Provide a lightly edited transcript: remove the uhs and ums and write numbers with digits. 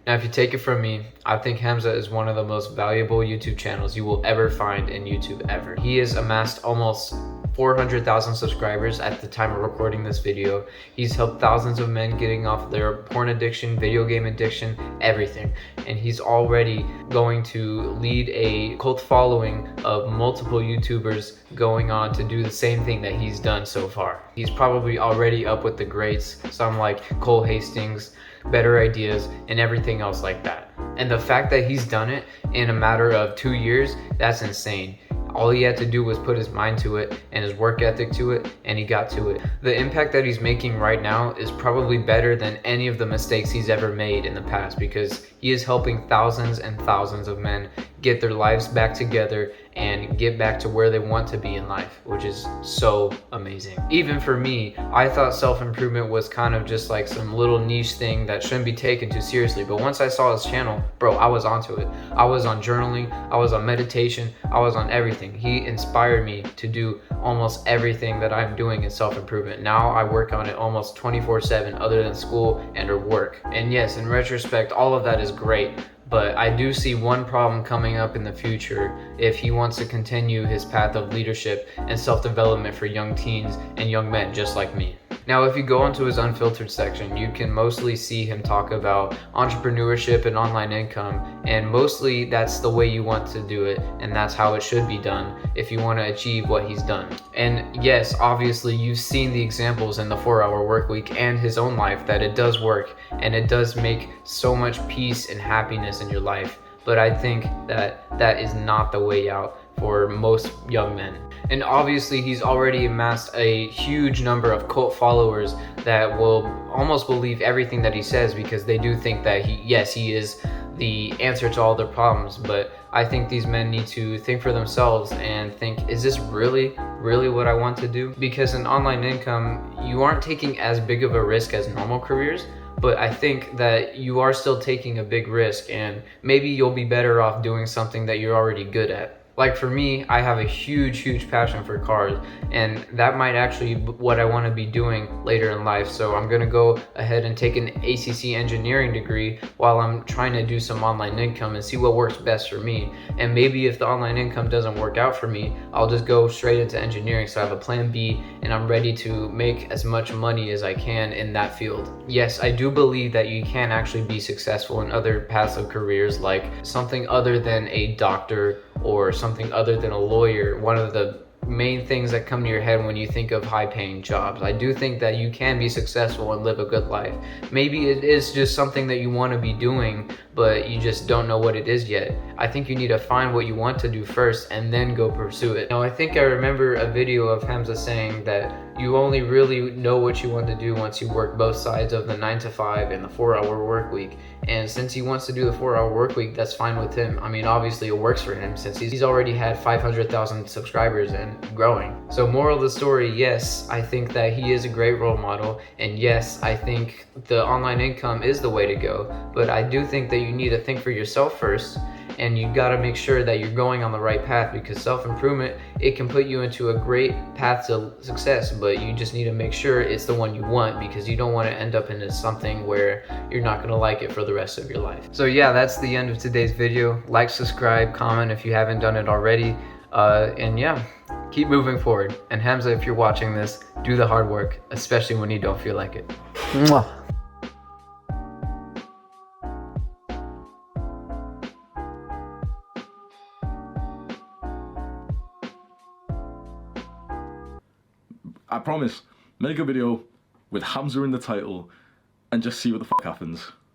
Now, if you take it from me, I think Hamza is one of the most valuable YouTube channels you will ever find in YouTube ever. He has amassed almost 400,000 subscribers at the time of recording this video. He's helped thousands of men getting off their porn addiction, video game addiction, everything. And he's already going to lead a cult following of multiple YouTubers going on to do the same thing that he's done so far. He's probably already up with the greats, some like Cole Hastings, Better Ideas, and everything else like that. And the fact that he's done it in a matter of 2 years, that's insane. All he had to do was put his mind to it and his work ethic to it, and he got to it. The impact that he's making right now is probably better than any of the mistakes he's ever made in the past, because he is helping thousands and thousands of men get their lives back together and get back to where they want to be in life, which is so amazing. Even for me, I thought self-improvement was kind of just like some little niche thing that shouldn't be taken too seriously, but once I saw his channel, bro, I was onto it. I was on journaling, I was on meditation, I was on everything. He inspired me to do almost everything that I'm doing in self-improvement. Now I work on it almost 24/7 other than school and or work. And yes, in retrospect, all of that is great, but I do see one problem coming up in the future if he wants to continue his path of leadership and self-development for young teens and young men just like me. Now, if you go into his unfiltered section, you can mostly see him talk about entrepreneurship and online income, and mostly that's the way you want to do it, and that's how it should be done if you want to achieve what he's done. And yes, obviously you've seen the examples in the 4-Hour Workweek and his own life that it does work, and it does make so much peace and happiness in your life. But I think that that is not the way out for most young men. And obviously he's already amassed a huge number of cult followers that will almost believe everything that he says, because they do think that he is the answer to all their problems. But I think these men need to think for themselves and think, is this really what I want to do? Because in online income, you aren't taking as big of a risk as normal careers, but I think that you are still taking a big risk, and maybe you'll be better off doing something that you're already good at. Like for me, I have a huge passion for cars, and that might actually be what I want to be doing later in life. So I'm going to go ahead and take an ACC engineering degree while I'm trying to do some online income and see what works best for me. And maybe if the online income doesn't work out for me, I'll just go straight into engineering, so I have a plan B and I'm ready to make as much money as I can in that field. Yes, I do believe that you can actually be successful in other paths of careers, like something other than a doctor or something other than a lawyer. One of the main things that come to your head when you think of high-paying jobs. I do think that you can be successful and live a good life. Maybe it is just something that you want to be doing, but you just don't know what it is yet. I think you need to find what you want to do first and then go pursue it. Now, I think I remember a video of Hamza saying that you only really know what you want to do once you work both sides of the 9 to 5 and the 4-hour work week. And since he wants to do the 4-hour work week, that's fine with him. I mean, obviously it works for him since he's already had 500,000 subscribers and growing. So moral of the story, yes, I think that he is a great role model, and yes, I think the online income is the way to go. But I do think that you need to think for yourself first, and you got to make sure that you're going on the right path, because self-improvement, it can put you into a great path to success, but you just need to make sure it's the one you want, because you don't want to end up into something where you're not going to like it for the rest of your life. So yeah, that's the end of today's video. Like, subscribe, comment if you haven't done it already, and yeah, keep moving forward. And Hamza, if you're watching this, do the hard work, especially when you don't feel like it. Mwah. I promise, make a video with Hamza in the title and just see what the fuck happens.